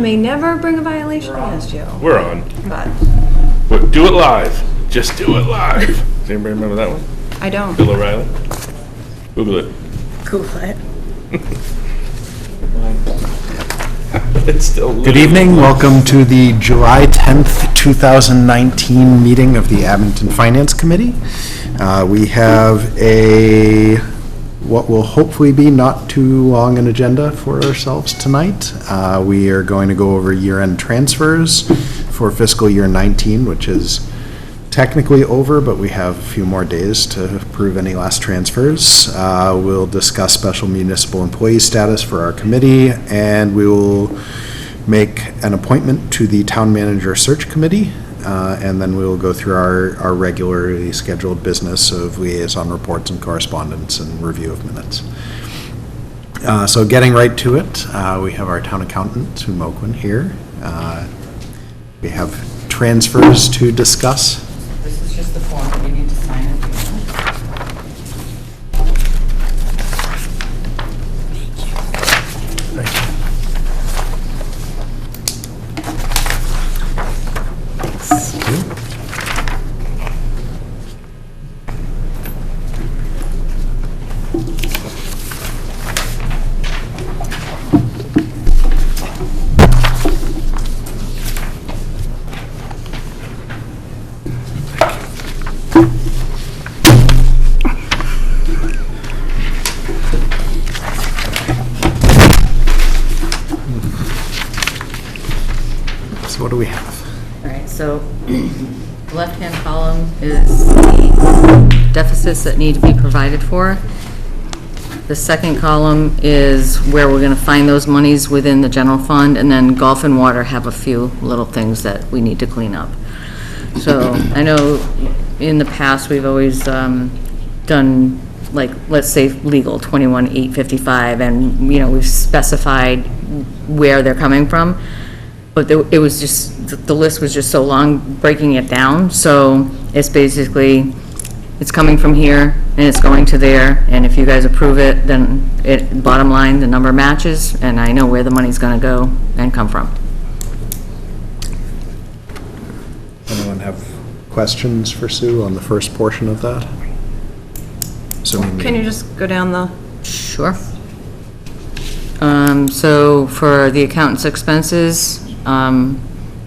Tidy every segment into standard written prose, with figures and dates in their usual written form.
May never bring a violation against you. We're on. But Do it live. Just do it live. Does anybody remember that one? I don't. Bill O'Reilly? Google it. Google it. It's still Good evening. Welcome to the July 10th, 2019 meeting of the Abington Finance Committee. We have what will hopefully be not too long an agenda for ourselves tonight. We are going to go over year-end transfers for fiscal year 19, which is technically over, but we have a few more days to approve any last transfers. We'll discuss special municipal employee status for our committee, and we will make an appointment to the town manager search committee, and then we will go through our regularly scheduled business of liaison reports and correspondence and review of minutes. So getting right to it, we have our town accountant, Sue Moquin, here. We have transfers to discuss. This is just the form that you need to sign it. So what do we have? All right, so the left-hand column is the deficits that need to be provided for. The second column is where we're going to find those monies within the general fund, and then golf and water have a few little things that we need to clean up. So I know in the past, we've always done, like, let's say legal, 21,855, and, you know, we've specified where they're coming from. But it was just, the list was just so long, breaking it down. So it's basically, it's coming from here, and it's going to there, and if you guys approve it, then bottom line, the number matches, and I know where the money's gonna go and come from. Anyone have questions for Sue on the first portion of that? So Can you just go down the, Sure. So for the accountant's expenses,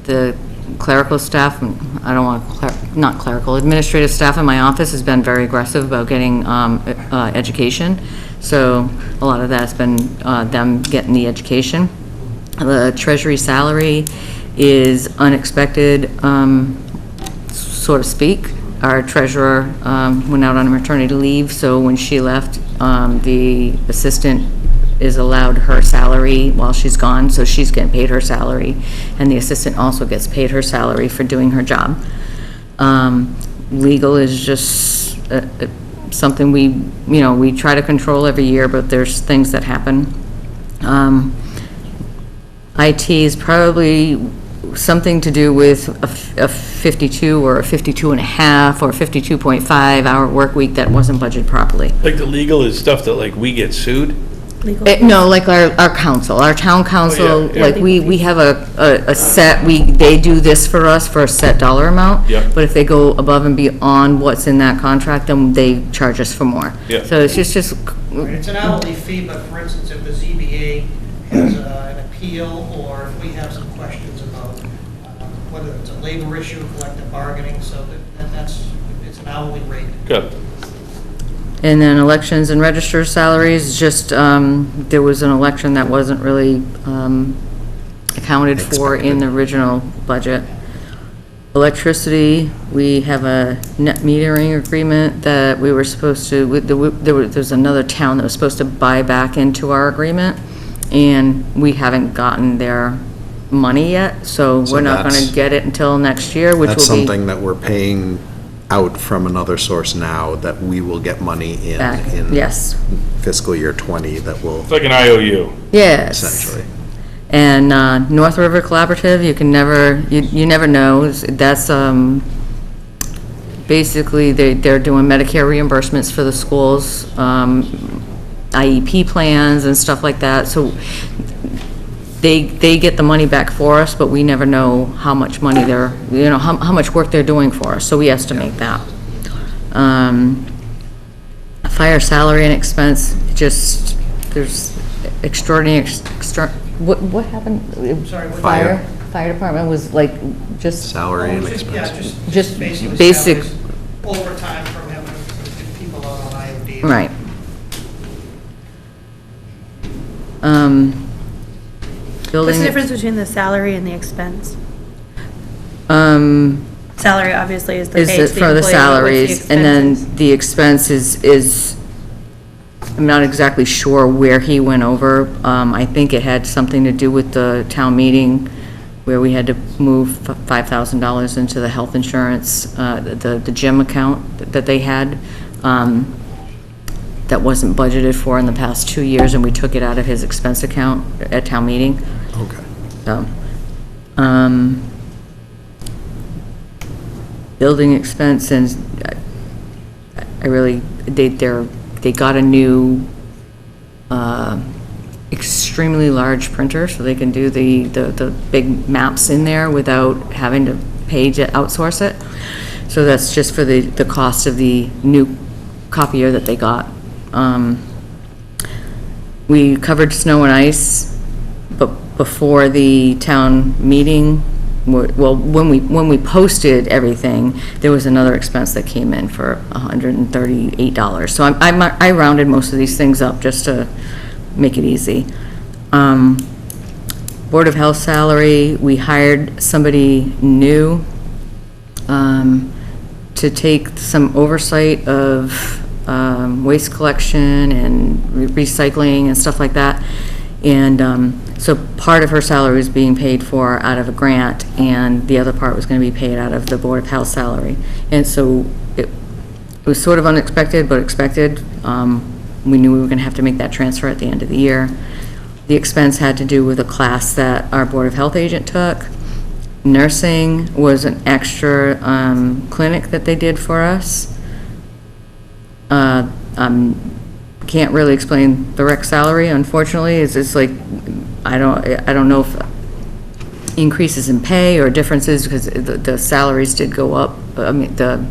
the clerical staff, I don't want, not clerical, administrative staff in my office has been very aggressive about getting education. So a lot of that's been them getting the education. The treasury salary is unexpected, so to speak. Our treasurer went out on maternity leave, so when she left, the assistant is allowed her salary while she's gone, so she's getting paid her salary, and the assistant also gets paid her salary for doing her job. Legal is just something we try to control every year, but there's things that happen. IT is probably something to do with a 52 or a 52 and a half or 52.5 hour work week that wasn't budgeted properly. Like the legal is stuff that like we get sued? No, like our council, our town council, Oh, yeah. like we have a set, they do this for us for a set dollar amount. Yeah. But if they go above and beyond what's in that contract, then they charge us for more. Yeah. So it's just, Right, it's an hourly fee, but for instance, if the ZBA has an appeal, or if we have some questions about whether it's a labor issue, collective bargaining, so it's an hourly rate. Good. and then elections and register salaries, just, there was an election that wasn't really accounted for in the original budget. Electricity, we have a net metering agreement that we were supposed to, there's another town that was supposed to buy back into our agreement, and we haven't gotten their money yet, so we're not gonna get it until next year, which will be. That's something that we're paying out from another source now that we will get money in Back, yes. fiscal year 20 that will It's like an IOU. Yes. essentially. And North River Collaborative, you can never, you never know. That's basically they're doing Medicare reimbursements for the schools, IEP plans and stuff like that. So they get the money back for us, but we never know how much money they're, you know, how much work they're doing for us, so we estimate that. Fire salary and expense, just, there's extraordinary, what happened? Sorry, what? Fire department was like, just, Salary and Just- yeah, expenses. Just basically basic- salaries, overtime from having people out on IOD. right. What's Building. the difference between the salary and the expense? Um, Salary obviously is the is pay to it the for the employee, but what's salaries, and expenses? then the expense is, I'm not exactly sure where he went over. I think it had something to do with the town meeting, where we had to move $5,000 into the health insurance, the gym account that they had, that wasn't budgeted for in the past 2 years, and we took it out of his expense account at town meeting. Okay. So, building expense, and I really, they got a new, extremely large printer, so they can do the big maps in there without having to pay to outsource it. So that's just for the cost of the new copier that they got. We covered snow and ice, but before the town meeting, well, when we posted everything, there was another expense that came in for $138. So I rounded most of these things up just to make it easy. Board of Health salary, we hired somebody new to take some oversight of waste collection and recycling and stuff like that. And so part of her salary was being paid for out of a grant, and the other part was going to be paid out of the Board of Health salary. And so it was sort of unexpected, but expected. We knew we were going to have to make that transfer at the end of the year. The expense had to do with a class that our Board of Health agent took. Nursing was an extra clinic that they did for us. Can't really explain the rec salary, unfortunately. It's like, I don't know if increases in pay or differences, because the salaries did go up. I mean, the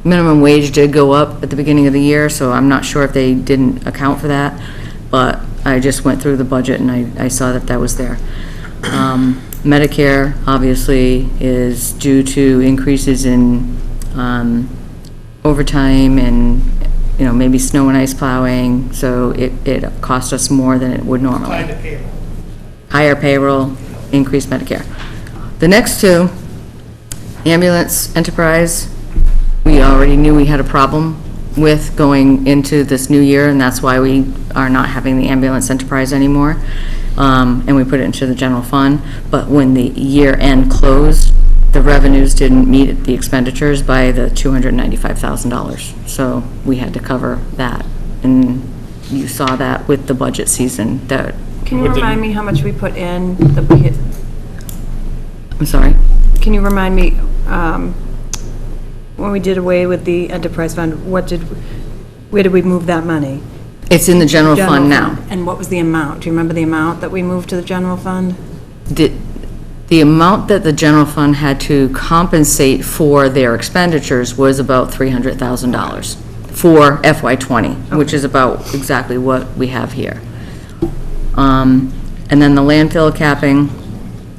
minimum wage did go up at the beginning of the year, so I'm not sure if they didn't account for that. But I just went through the budget and I saw that was there. Medicare, obviously, is due to increases in overtime and, you know, maybe snow and ice plowing, so it cost us more than it would normally. Tied to payroll. Higher payroll, increased Medicare. The next two, ambulance enterprise, we already knew we had a problem with going into this new year, and that's why we are not having the ambulance enterprise anymore. And we put it into the general fund, but when the year end closed, the revenues didn't meet the expenditures by the $295,000. So we had to cover that, and you saw that with the budget season. That, Can you What did- remind me how much we put in I'm sorry? can you remind me, when we did away with the enterprise fund, where did we move that money? It's in the general fund now. And what was the amount? Do you remember the amount that we moved to the general fund? The amount that the general fund had to compensate for their expenditures was about $300,000 for FY '20, which is about exactly what we have here. And then the landfill capping,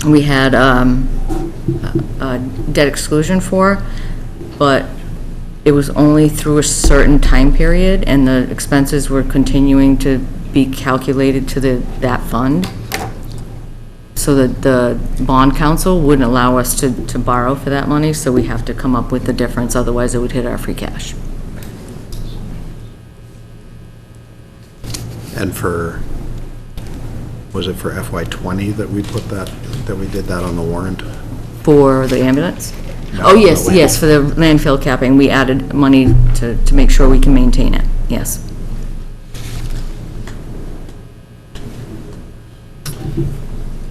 we had a debt exclusion for, but it was only through a certain time period, and the expenses were continuing to be calculated to that fund. So that the bond council wouldn't allow us to borrow for that money, so we have to come up with the difference, otherwise it would hit our free cash. And was it for FY '20 that we put that we did that on the warrant? For the ambulance? No, Oh, yes, the yes, for the landfill capping, we added money to make sure we can maintain it, yes.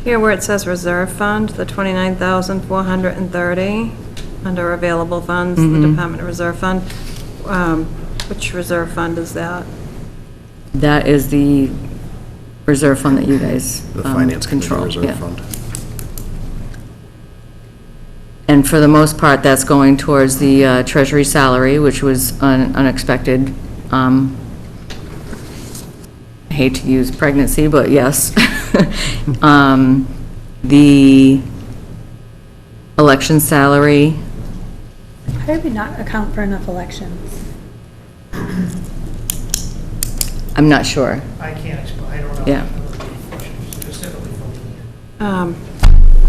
Here where it says reserve fund, the 29,430, under available funds, the Department of Reserve Fund, which reserve fund is that? That is the reserve fund that you guys The Finance Committee control. Reserve Yeah. Fund. And for the most part, that's going towards the treasury salary, which was unexpected. I hate to use pregnancy, but yes. The election salary, How did we not account for enough elections? I'm not sure. I can't explain, I don't know. Yeah. I don't know the question specifically from the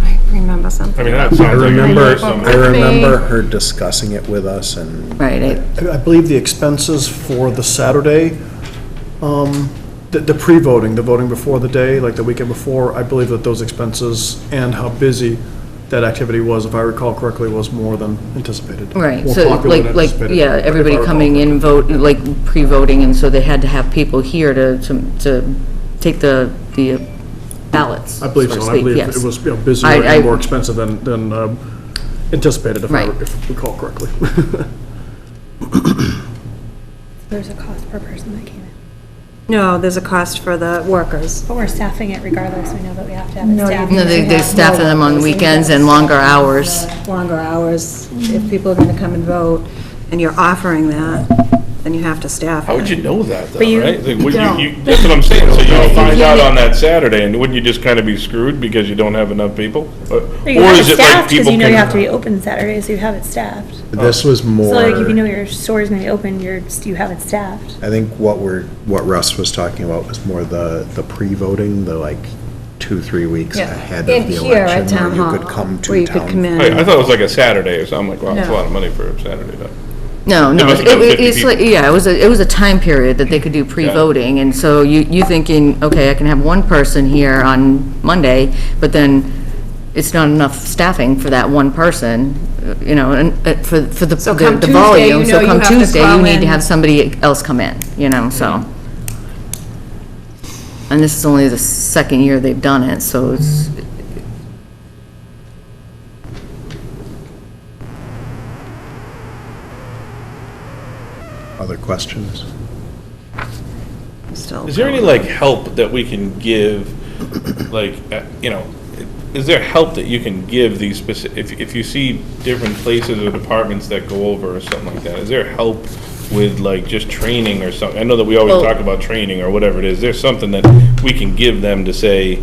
I remember something. I mean, that I sounds like. remember her discussing it with us, and Right, I believe the expenses for the Saturday, the pre-voting, the voting before the day, like the weekend before, I believe that those expenses and how busy that activity was, if I recall correctly, was more than anticipated. right. More So popular than like, anticipated, yeah, if I everybody recall coming in, correctly. vote, like pre-voting, and so they had to have people here to take the ballots. I believe to so. I speak, believe yes. it was, busier I- and more expensive than anticipated, if I Right. recall correctly. There's a cost per person that came in. No, there's a cost for the workers. But we're staffing it regardless, we know that we have to have it No, you staffed. No, they staff them on weekends and longer hours. Longer hours. If people are gonna come and vote, and you're offering that, then you have to staff it. How would you know that, though, But you right? Like, would don't. that's what I'm saying, so you'll find out on that Saturday, and wouldn't you just kind of be screwed because you don't have enough people? Or You have is it it like staffed because people you know you have can? to be open Saturday, so you have it staffed. this was more. So like if you know your store's gonna be open, you have it staffed. I think what Russ was talking about was more the pre-voting, the like 2-3 weeks Yeah. ahead In of the here at election, town where you hall, could come to where you could town. come in. I thought it was like a Saturday or something, like, wow, that's a No. lot of money for a Saturday, though. No, There no, must have been 50 it's like, people. yeah, it was a time period that they could do pre-voting, and so you thinking, okay, I can have one person here on Monday, but then it's not enough staffing for that one person, you know, and for the So come the Tuesday, volume. you know So you come have to Tuesday, you call need to in. have somebody else come in, you know, so. And this is only the second year they've done it, so it's, Other questions? Still. Is there any, like, help that we can give, like, you know, is there help that you can give these specific, if you see different places or departments that go over or something like that, is there help with, like, just training or something? I know that we always Well- talk about training or whatever it is. There's something that we can give them to say,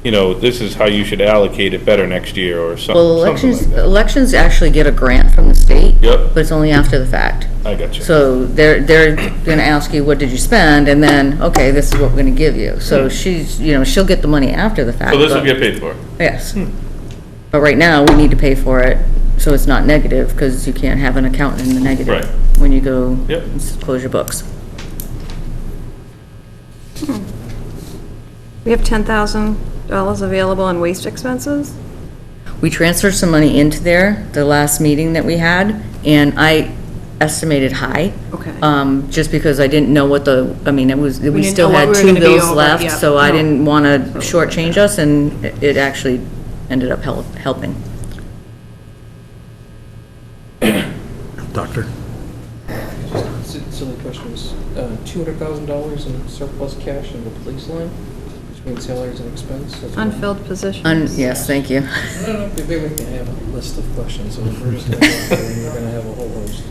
you know, this is how you should allocate it better next year or something, well, something elections, like that. elections actually get a grant from the state. Yep. But it's only after the fact. I got you. So they're gonna ask you, what did you spend, and then, okay, this is what we're gonna give you. So she's, you know, she'll get the money after the fact. So this will but- get paid for? Yes. But right now, we need to pay for it, so it's not negative, because you can't have an accountant in the negative. Right. When you go Yep. close your books. We have $10,000 available in waste expenses? We transferred some money into there, the last meeting that we had, and I estimated high. Okay. Just because I didn't know what we didn't still know what had we were 2 gonna be bills over, left, yeah, so I no. didn't want to shortchange us, and it actually ended up helping. Doctor? Silly question, was $200,000 in surplus cash in the police line between salaries and expense? That's what- Unfilled positions? Yes, thank you. No, maybe we can have a list of questions, so we're just going to have a whole host.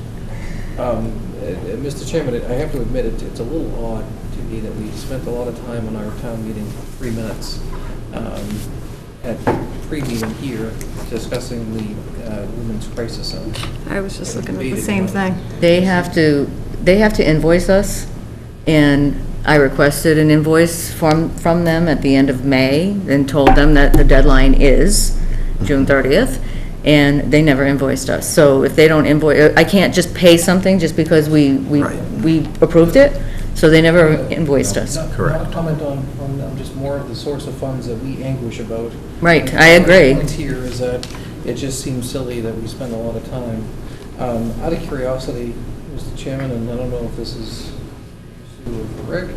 Mr. Chairman, I have to admit, it's a little odd to me that we spent a lot of time on our town meeting, 3 minutes, at pre-meeting here, discussing the Women's Crisis Center. I was just looking at the Debating same on it. thing. They have to invoice us, and I requested an invoice from them at the end of May, and told them that the deadline is June 30th, and they never invoiced us. So if they don't invoice, I can't just pay something just because we approved it, so they never invoiced us. Correct. Not a comment on just more of the source of funds that we anguish about. Right, I agree. The point here is that it just seems silly that we spend a lot of time. Out of curiosity, Mr. Chairman, and I don't know if this is Sue or Greg,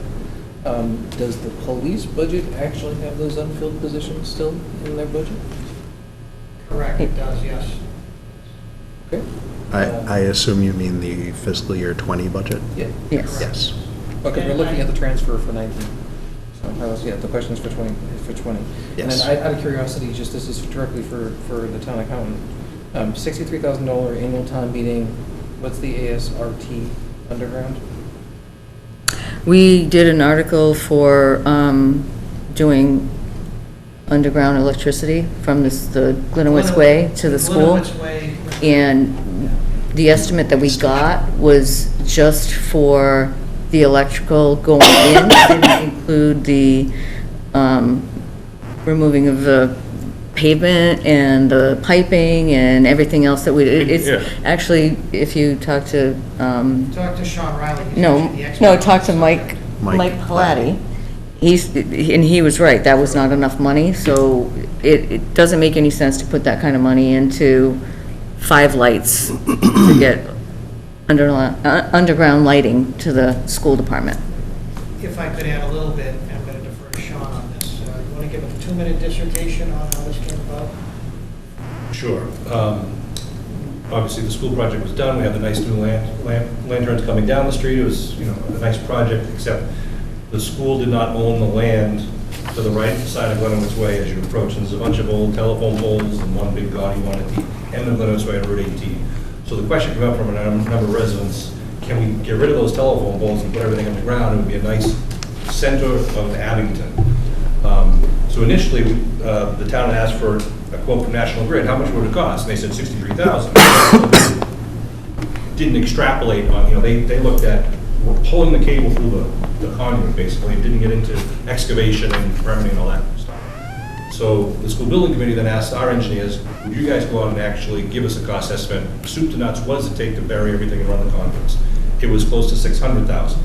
does the police budget actually have those unfilled positions still in their budget? Correct, it does, yes. Okay. I assume you mean the fiscal year '20 budget? Yeah. Yes. Yes. Okay, we're looking at the transfer for 19. Yeah, the question's for 20, for 20. And Yes. then out of curiosity, just this is directly for the town accountant, $63,000 annual town meeting, what's the ASRT underground? We did an article for doing underground electricity from the Glenowitz Way to the school. Glenowitz Way. And the estimate that we got was just for the electrical going in. It didn't include the removing of the pavement and the piping and everything else that it's Yeah. actually, if you talk to, Talk to Sean Riley. he's no, actually the expert no, on talk to this Mike Mike Palladie. And he was right, that was not enough money, so it doesn't make any sense to put that kind of money into 5 lights to get underground lighting to the school department. If I could add a little bit, I'm going to defer to Sean on this. You want to give a 2-minute dissertation on how this came about? Sure. Obviously, the school project was done. We have the nice new lanterns coming down the street. It was, a nice project, except the school did not own the land to the right side of Glenowitz Way as you approach. And there's a bunch of old telephone poles and one big gaudy one at the end of Glenowitz Way on Route 18. So the question came up from a number of residents, can we get rid of those telephone poles and put everything underground? It would be a nice center of Abington. So initially, the town asked for a quote from National Grid, how much would it cost? And they said $63,000. Didn't extrapolate on, they looked at pulling the cable through the conduit, basically, and didn't get into excavation and permitting and all that stuff. So the school building committee then asked our engineers, would you guys go out and actually give us a cost estimate, soup to nuts, what does it take to bury everything and run the conduits? It was close to $600,000.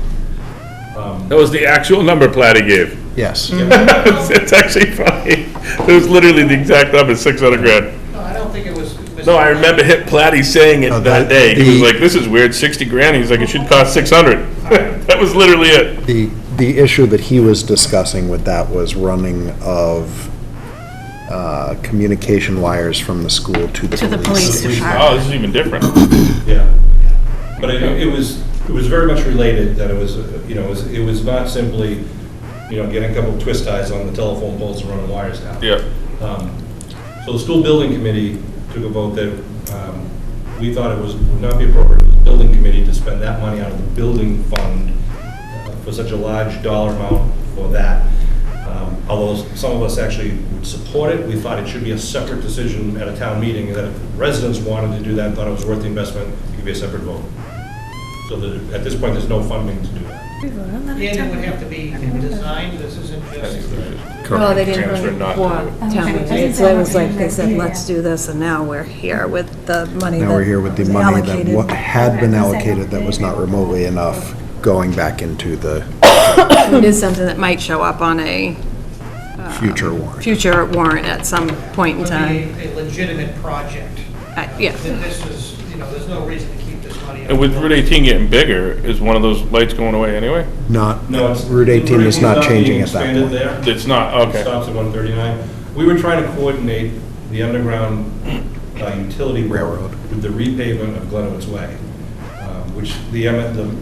That was the actual number Platty gave. Yes. It's actually funny. It was literally the exact number, 600 grand. No, I don't think it was. No, I remember Platty saying it No, that day. He was like, this is weird, 60 grand. He's like, it should cost 600. That was literally it. The issue that he was discussing with that was running of communication wires from the school to the police. To the police department. Oh, this is even different. Yeah. But it was very much related, that it was, it was not simply, getting a couple of twist ties on the telephone poles and running wires down. Yeah. So the school building committee took a vote that we thought it would not be appropriate for the building committee to spend that money out of the building fund for such a large dollar amount for that. Although some of us actually would support it, we thought it should be a separate decision at a town meeting, and that if residents wanted to do that, thought it was worth the investment, it could be a separate vote. So that at this point, there's no funding to do that. And it would have to be designed, this isn't just. No, they didn't Transfer really not to want do it. town meeting. So it was like, they said, let's do this, and now we're here with the money that Now we're here with the was money that allocated. had been allocated that was not remotely enough going back into the It is something that might show up on a future warrant. future warrant at some point in Would time. be a legitimate project. Yeah. This is, there's no reason to keep this money. And with Route 18 getting bigger, is one of those lights going away anyway? Not, No, it's- Route 18 is not changing being at that expanded point. there. It's not, It okay. stops at 139. We were trying to coordinate the underground utility Railroad. with the repavement of Glenowitz Way, which the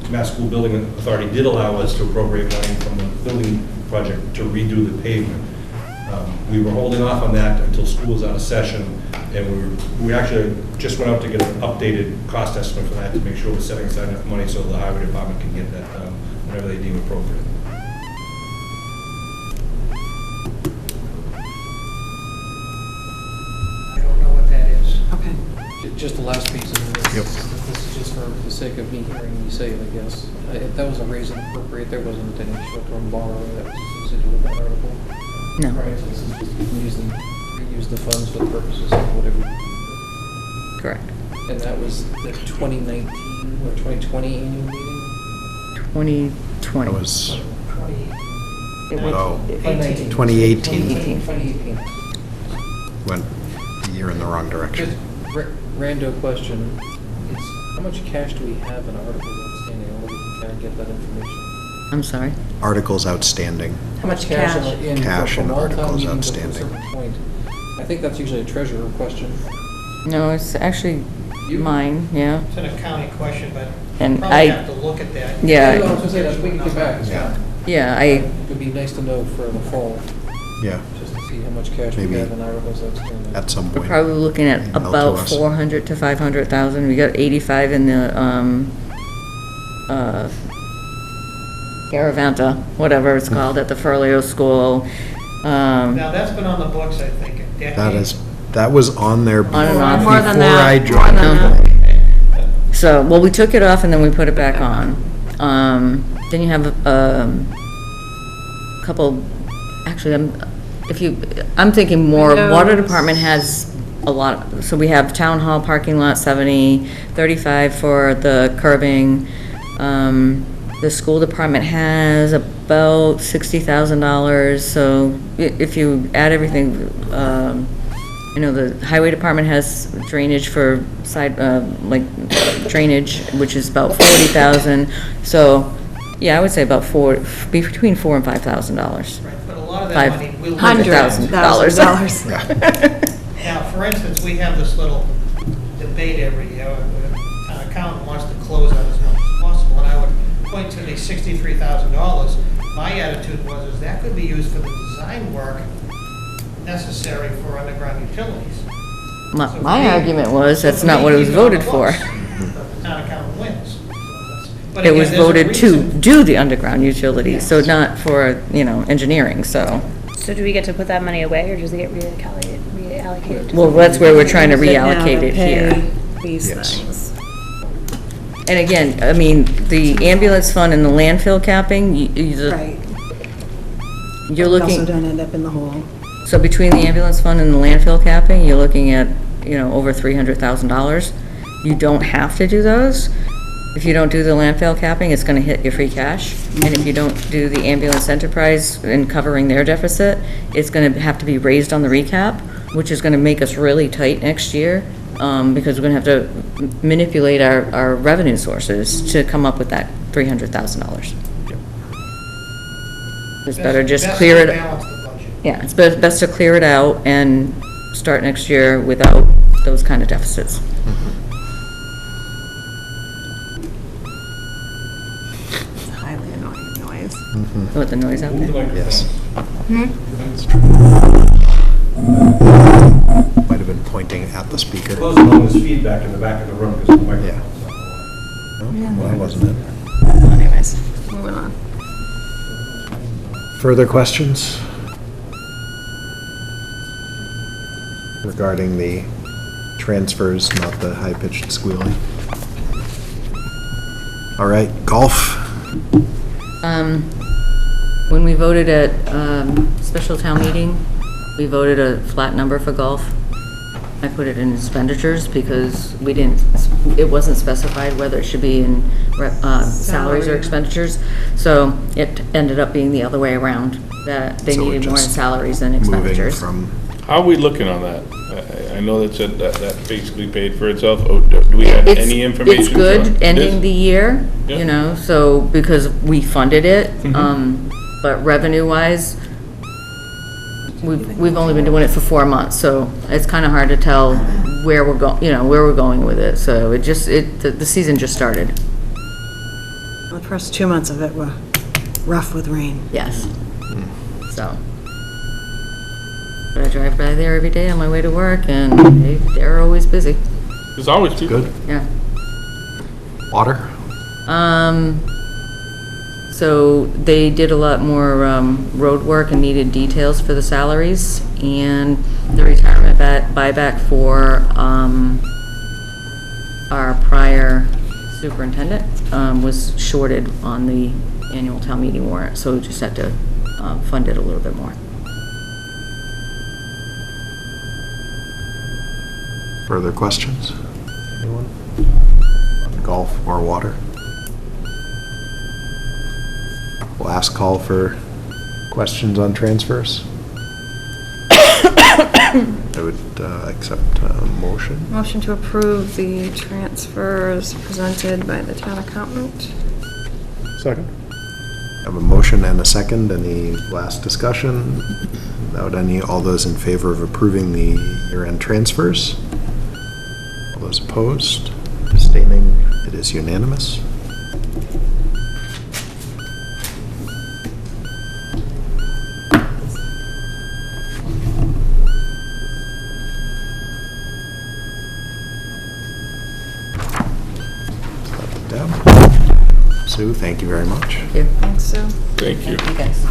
Mass School Building Authority did allow us to appropriate money from the building project to redo the pavement. We were holding off on that until school was out of session, and we actually just went out to get an updated cost estimate for that to make sure we're setting aside enough money so the highway department can get that done whenever they deem appropriate. I don't know what that is. Okay. Just the last piece of this. Yep. This is just for the sake of me hearing you say it, I guess. If that was a raise and appropriate, there wasn't any short-term borrowing that was associated with that article. No. Right, so this is just, you can reuse the funds for the purposes of whatever. Correct. And that was the 2019 or 2020 annual meeting? 2020. That was, It was- oh, 2019. 2018 2018. went a year in the wrong direction. Just rando question, it's, how much cash do we have in articles outstanding? I wonder if we can kind of get that information. I'm sorry? Articles outstanding. How much cash in Cash from and all town articles meetings up to a outstanding. certain point? I think that's usually a treasurer question. No, it's actually You- mine, yeah. It's an accounting question, but And probably I- have to look at that. Yeah. I was gonna say that, we can get back, it's Yeah. fine. Yeah, It would be nice to know for the fall, Yeah, just to see how much cash we Maybe have in articles outstanding. at some we're point. probably looking at Email to about us. 400 to 500,000. We got 85 in the, Garavanta, whatever it's called, at the Furleo School. Now, that's been on the books, I think, a decade. That was on there before On and off. More than before I that, more than joined. that. So, well, we took it off and then we put it back on. Then you have a couple, actually, I'm thinking more, water Windows. department has a lot, so we have town hall parking lot 70, 35 for the curbing. The school department has about $60,000, so if you add everything, the highway department has drainage for side, like drainage, which is about 40,000. So, yeah, I would say about between $4,000 and $5,000. Right, but a lot of that money will. $100,000. Now, for instance, we have this little debate every year. The town accountant wants to close out as much as possible, and I would point to the $63,000. My attitude was that could be used for the design work necessary for underground utilities. My argument was, that's not what it was voted for. The town accountant wins. But It again, was there's a voted to reason. do the underground utilities, so not for, engineering, so. So do we get to put that money away, or does it get reallocated? Well, that's where we're trying to Use it now reallocate to it pay here. These Yes. things. And again, I mean, the ambulance fund and the landfill capping, Right. you're Also looking, don't end up in the hole. so between the ambulance fund and the landfill capping, you're looking at, over $300,000. You don't have to do those. If you don't do the landfill capping, it's gonna hit your free cash. And if you don't do the ambulance enterprise in covering their deficit, it's gonna have to be raised on the recap, which is gonna make us really tight next year, because we're gonna have to manipulate our revenue sources to come up with that $300,000. It's better just Best clear to it. balance the budget. Yeah, it's best to clear it out and start next year without those kind of deficits. It's a highly annoying noise. With the noise out Move the there. microphone. Might have been pointing at the speaker. Close along this feedback in the back of the room because the microphone's not on. Well, that wasn't it. Anyways, moving on. Further questions regarding the transfers, not the high-pitched squealing? All right, golf. When we voted at special town meeting, we voted a flat number for golf. I put it in expenditures because it wasn't specified whether it should be in salaries or expenditures. So it ended up being the other way around, that they So we're needed more in just salaries than Moving expenditures. from, How are we looking on that? I know that basically paid for itself. Oh, do we have It's- any information? It's good on ending this? the year, Yeah. so, because we funded it, Mm-hmm. but revenue-wise, we've only been doing it for 4 months, so it's kind of hard to tell where we're going with it, so the season just started, The first 2 months of it were rough with rain. yes, so. But I drive by there every day on my way to work, and they're always busy, There's always people. good, yeah. water? So they did a lot more road work and needed details for the salaries, and the retirement buyback for our prior superintendent was shorted on the annual town meeting warrant, so we just had to fund it a little bit more. Further questions? Anyone? On golf or water? We'll ask call for questions on transfers. I would accept a motion. Motion to approve the transfers presented by the town accountant. Second? Have a motion and a second. Any last discussion? Without any, all those in favor of approving the year-end transfers? All those opposed? Abstaining? It is unanimous. Sue, thank you very much. Thank you. Thanks, Sue. Thank you. Thank you, guys.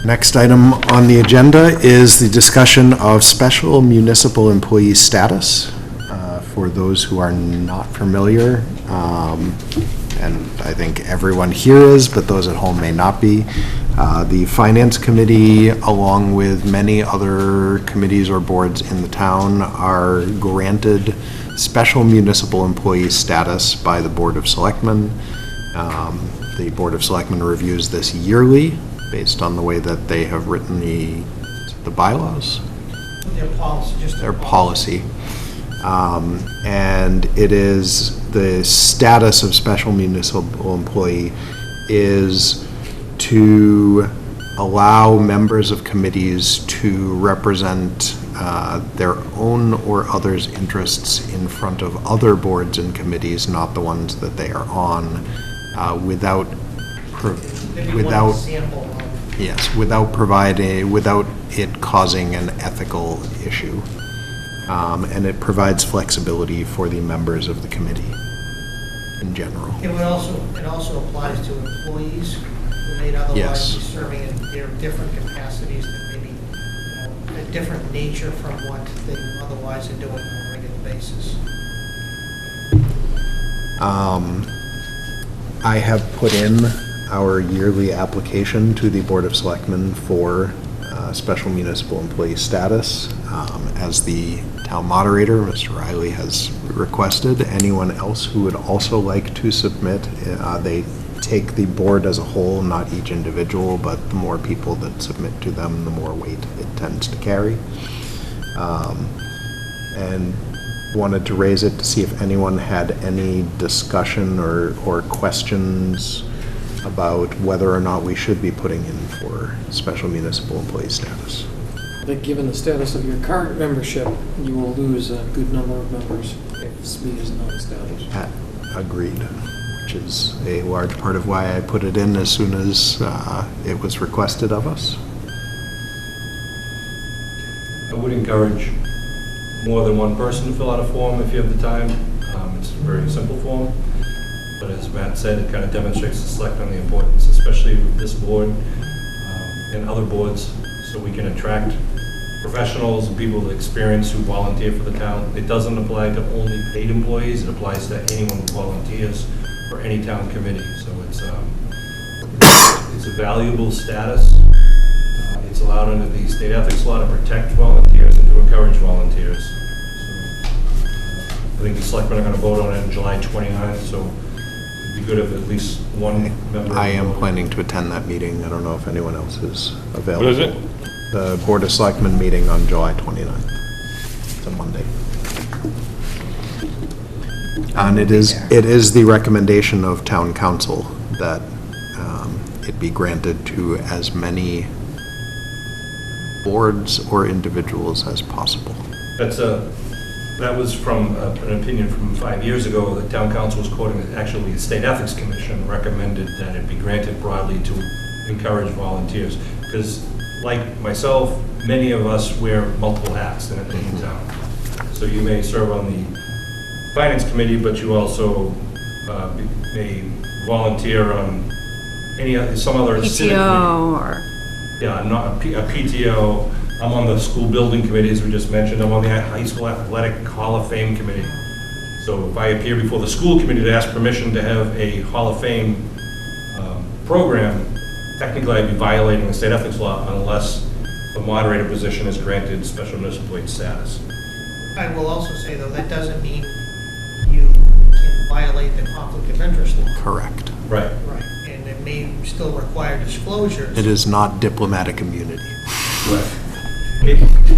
Next item on the agenda is the discussion of special municipal employee status. For those who are not familiar, and I think everyone here is, but those at home may not be, the Finance Committee, along with many other committees or boards in the town, are granted special municipal employee status by the Board of Selectmen. The Board of Selectmen reviews this yearly, based on the way that they have written the bylaws, Their policy, just their policy. And it is, the status of special municipal employee is to allow members of committees to represent their own or others' interests in front of other boards and committees, not the ones that they are on, without maybe one example of. Yes, without it causing an ethical issue. And it provides flexibility for the members of the committee in general. It also applies to employees who may otherwise Yes. be serving in their different capacities that may be a different nature from what they otherwise are doing on a regular basis. I have put in our yearly application to the Board of Selectmen for special municipal employee status. As the town moderator, Mr. Riley has requested, anyone else who would also like to submit, they take the board as a whole, not each individual, but the more people that submit to them, the more weight it tends to carry. And wanted to raise it to see if anyone had any discussion or questions about whether or not we should be putting in for special municipal employee status. I think given the status of your current membership, you will lose a good number of members if SME is not established. Agreed, which is a large part of why I put it in as soon as it was requested of us. I would encourage more than one person to fill out a form if you have the time. It's a very simple form, but as Matt said, it kind of demonstrates to selectmen the importance, especially with this board and other boards, so we can attract professionals and people with experience who volunteer for the town. It doesn't apply to only paid employees, it applies to anyone who volunteers for any town committee. So it's a valuable status. It's allowed under the state ethics law to protect volunteers and to encourage volunteers. So, I think the selectmen are going to vote on it on July 29th, so it'd be good if at least one member. I am planning to attend that meeting. I don't know if anyone else is available. What is it? The Board of Selectmen meeting on July 29th. It's a Monday. And it is the recommendation of town council that it be granted to as many boards or individuals as possible. That was from an opinion from 5 years ago. The town council was quoting that actually the State Ethics Commission recommended that it be granted broadly to encourage volunteers. Because like myself, many of us wear multiple hats in town. So you may serve on the Finance Committee, but you also may volunteer on some other civic committee. PTO or... Yeah, I'm not a PTO. I'm on the school building committee, as we just mentioned. I'm on the high school athletic Hall of Fame committee. So if I appear before the school committee to ask permission to have a Hall of Fame program, technically I'd be violating the state ethics law unless the moderator position is granted special municipal employee status. I will also say, though, that doesn't mean you can violate the conflict of interest law. Correct. Right. Right, and it may still require disclosures. It is not diplomatic immunity. Right.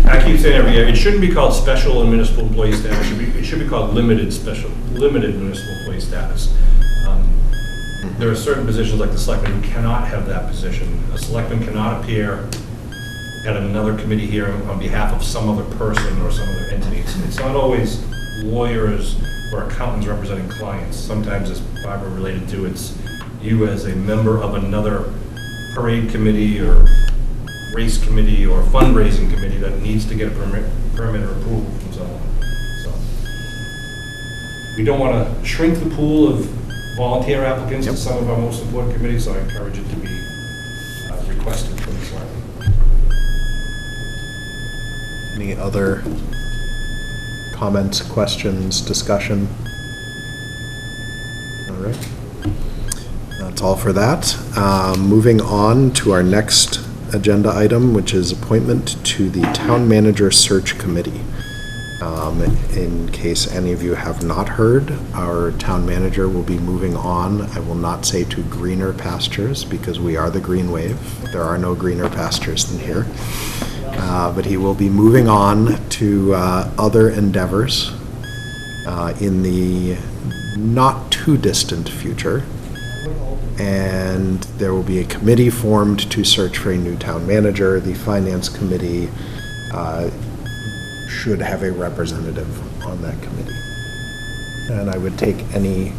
I keep saying every year, it shouldn't be called special and municipal employee status. It should be called limited municipal employee status. There are certain positions like the selectman who cannot have that position. A selectman cannot appear at another committee hearing on behalf of some other person or some other entity. It's not always lawyers or accountants representing clients. Sometimes, as Barbara related to, it's you as a member of another parade committee or race committee or fundraising committee that needs to get a permit or approval from someone. we don't want to shrink the pool of volunteer applicants to some of our most important committees, so I encourage it to be requested from the selectmen. Any other comments, questions, discussion? All right. That's all for that. Moving on to our next agenda item, which is appointment to the Town Manager Search Committee. In case any of you have not heard, our town manager will be moving on. I will not say to greener pastures, because we are the green wave. There are no greener pastures than here. But he will be moving on to other endeavors in the not too distant future. And there will be a committee formed to search for a new town manager. The finance committee should have a representative on that committee. And I would take any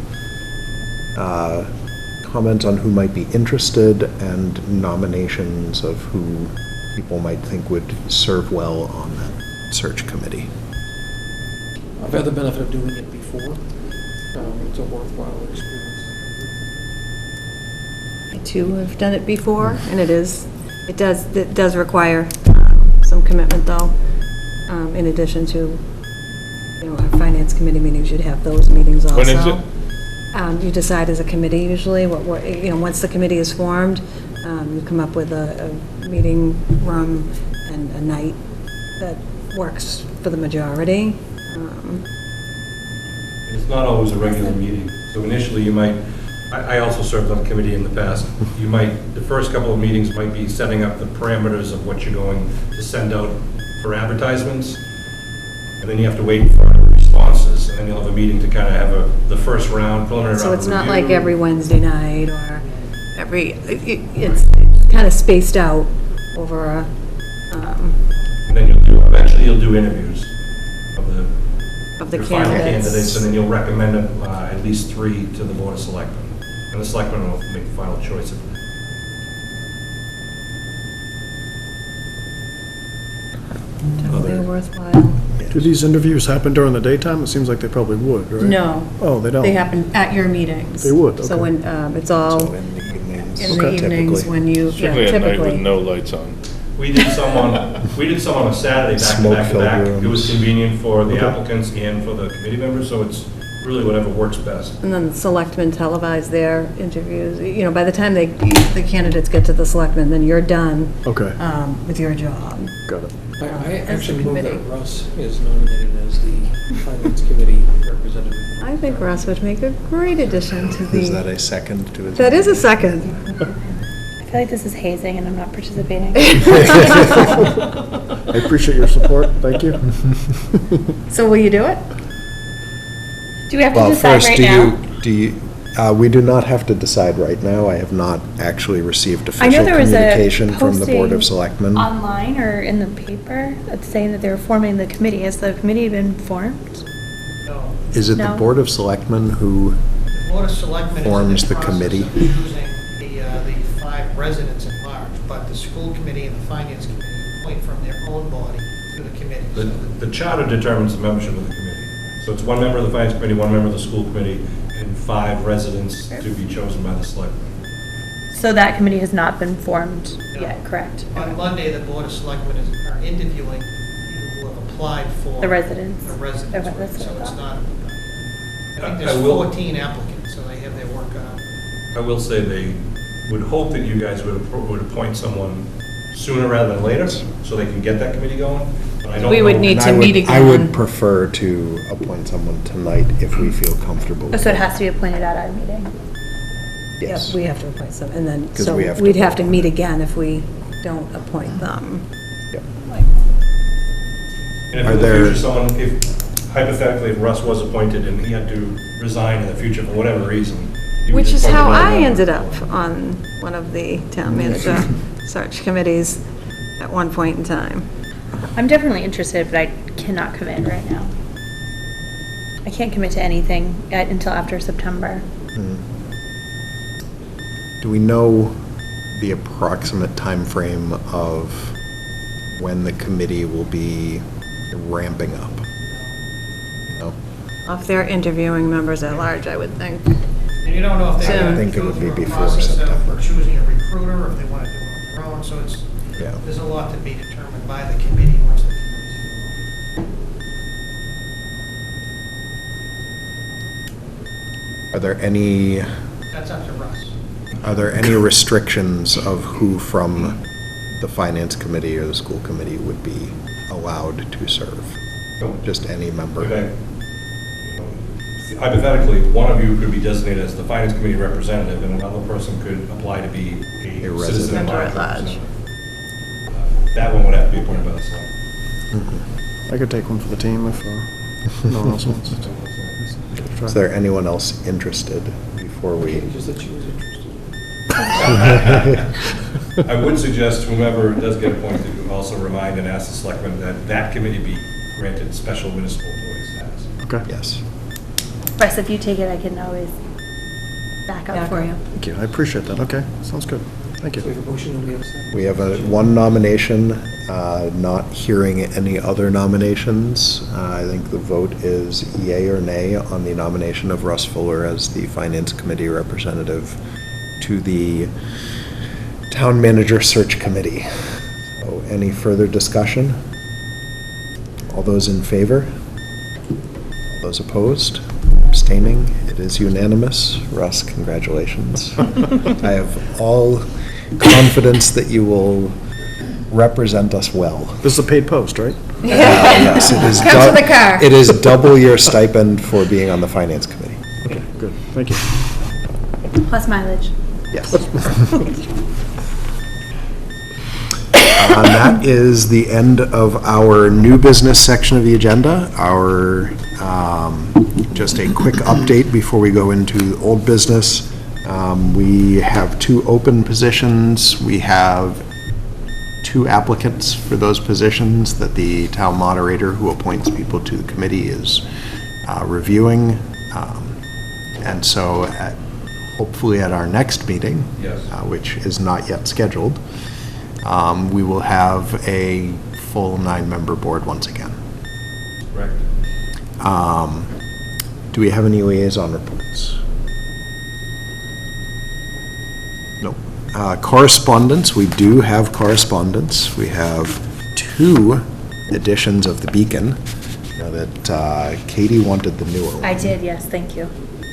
comments on who might be interested and nominations of who people might think would serve well on that search committee. I've had the benefit of doing it before. It's a worthwhile experience. I too have done it before, and it does require some commitment though, in addition to, our finance committee meetings, you'd have those meetings also. When is it? You decide as a committee usually, once the committee is formed, you come up with a meeting room and a night that works for the majority. It's not always a regular meeting. So initially, you might, I also served on a committee in the past. The first couple of meetings might be setting up the parameters of what you're going to send out for advertisements. And then you have to wait for responses. And then you'll have a meeting to kind of have the first round, preliminary round So it's of not review. like every Wednesday night or it's kind of spaced out over a, And then eventually you'll do interviews of the your final candidates, and candidates. then you'll recommend at least 3 to the Board of Selectmen. And the Selectmen will make the final choice of it. Definitely worthwhile. Do these interviews happen during the daytime? It seems like they probably would, right? No, Oh, they don't? they happen at your meetings. They would, So okay. when, it's all So in the evenings. in the Okay. evenings when you, yeah, Particularly at night with typically. no lights on. We did some on a Saturday, back to back to Smoke-filled back. It was rooms. convenient for the Okay. applicants and for the committee members, so it's really whatever works best. And then the selectmen televise their interviews. By the time the candidates get to the selectmen, then you're done Okay, with your job. got it. I As actually a move that committee. Russ is nominated as the finance committee representative. I think Russ would make a great addition to Is that the, a second to his? that is a second. I feel like this is hazing and I'm not participating. I appreciate your support, thank you. So will you do it? Do we have to Well, decide first, right now? we do not have to decide right now. I have not actually received I know official there was a communication from the Board of posting Selectmen. online or in the paper that's saying that they were forming the committee. Has the committee been formed? No. Is it the No. Board of Selectmen who, The Board of Selectmen Forms is the in the process committee. of choosing the 5 residents at large, but the school committee and the finance committee appoint from their own body to the committee. So The charter determines the membership of the committee. So it's 1 member of the finance committee, 1 member of the school committee, and 5 residents to be chosen by the selectmen. So that committee has not been formed No. yet, correct? On Monday, the Board of Selectmen are interviewing people who have applied for. The residents. The residents, Okay, right. that's So what I it's thought. not, I think I there's will- 14 applicants, so they have their work cut out. I will say they would hope that you guys would appoint someone sooner rather than later, so they can get that committee going. But I don't We would know- need and to I would- meet I would again. prefer to appoint someone tonight if we feel comfortable. Oh, so it has to be appointed at our meeting? Yes. Yeah, we have to appoint some, and then, 'Cause so we have to we'd have to vote on meet it. again if we don't appoint them. Yep. And if Are in the there- future, if hypothetically, if Russ was appointed and he had to resign in the future for whatever reason. he would Which is appoint how another I member. ended up on one of the town manager search committees at one point in time. I'm definitely interested, but I cannot commit right now. I can't commit to anything until after September. Do we know the approximate timeframe of when the committee will be ramping up? No? If they're interviewing members at large, I would think. And you don't know if they're Soon. going I think to it go would be through a before process September. of choosing a recruiter, or if they want to do it on their own, so it's, Yeah. there's a lot to be determined by the committee once the committee's formed. Are there any, That's up to Russ. are there any restrictions of who from the finance committee or the school committee would be allowed to serve? No. Just any member? Okay. Hypothetically, one of you could be designated as the finance committee representative, and another person could apply to be A a citizen at Member at large. large. That one would have to be appointed by the select. I could take one for the team if no one else wants. Is there anyone else interested before we? Just that she was interested. I would suggest whomever does get appointed, you also remind and ask the selectmen that that committee be granted special municipal employee status. Okay, Yes. Russ, if you take it, I can always back up for you. thank you, I appreciate that, okay, sounds good, thank So we you. have a motion on the other side. We have one nomination, not hearing any other nominations. I think the vote is yay or nay on the nomination of Russ Fuller as the Finance Committee representative to the Town Manager Search Committee. So any further discussion? All those in favor? All those opposed? Abstaining? It is unanimous. Russ, congratulations. I have all confidence that you will represent us well. This is a paid post, right? Yes, it is. Comes with the car. It is double your stipend for being on the Finance Committee. Okay, good, thank you. Plus mileage. Yes. That is the end of our new business section of the agenda. Our, just a quick update before we go into old business. We have 2 open positions. We have 2 applicants for those positions that the town moderator who appoints people to the committee is reviewing. And so hopefully at our next meeting, Yes. which is not yet scheduled, we will have a full 9-member board once again. Correct. Do we have any liaison reports? Nope. Correspondence, we do have correspondence. We have 2 editions of the Beacon. I know that Katie wanted the newer one. I did, yes, thank you.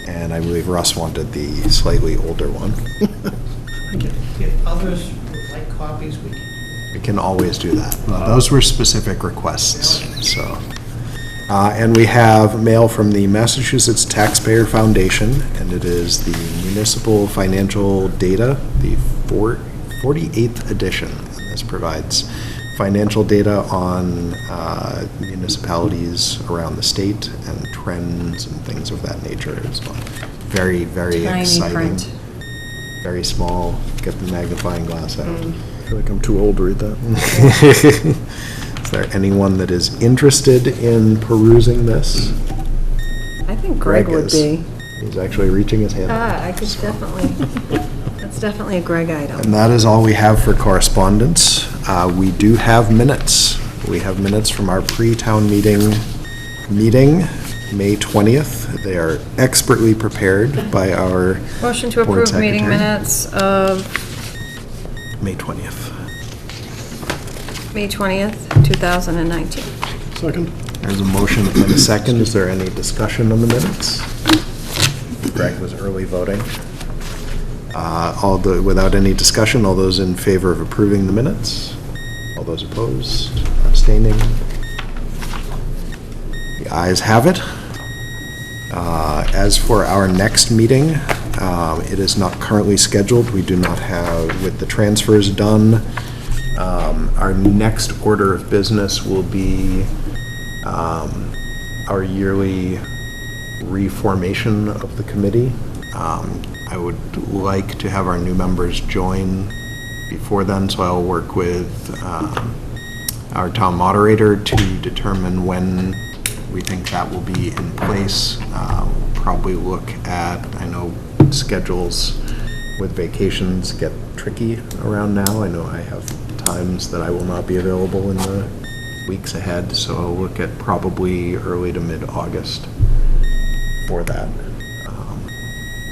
And I believe Russ wanted the slightly older one. If others would like copies, we can. We can always do that. Those were specific requests, so. And we have mail from the Massachusetts Taxpayer Foundation, and it is the Municipal Financial Data, the 48th edition. And this provides financial data on municipalities around the state and trends and things of that nature as well. Very, very Tiny exciting. print. Very small, get the magnifying glass out. I feel like I'm too old to read that. Is there anyone that is interested in perusing this? I think Greg would is. be. He's actually reaching his hand. I could definitely, that's definitely a Greg item. And that is all we have for correspondence. We do have minutes. We have minutes from our pre-town meeting, May 20th. They are expertly prepared by our Motion to Board approve meeting Secretary. minutes of May 20th. May 20th, 2019. Second? There's a motion and a second. Is there any discussion on the minutes? Greg was early voting. Without any discussion, all those in favor of approving the minutes? All those opposed, abstaining? The ayes have it. As for our next meeting, it is not currently scheduled. We do not have, with the transfers done, our next order of business will be our yearly reformation of the committee. I would like to have our new members join before then, so I'll work with our town moderator to determine when we think that will be in place. Probably look at, I know schedules with vacations get tricky around now. I know I have times that I will not be available in the weeks ahead, so I'll look at probably early to mid-August for that.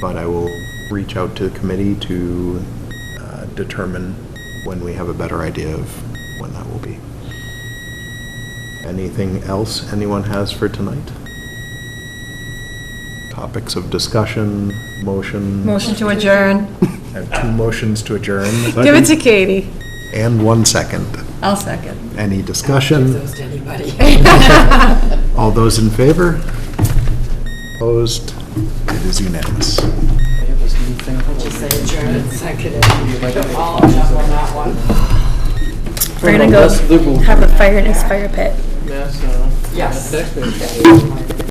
But I will reach out to the committee to determine when we have a better idea of when that will be. Anything else anyone has for tonight? Topics of discussion, motion? Motion to adjourn. I have 2 motions to adjourn. Give it to Katie. And 1 second. I'll second. Any discussion? All those in favor? Opposed? It is unanimous. They have this new thing called- We're gonna go Less liberal have a fire in his fire pit. Mass, taxpayers.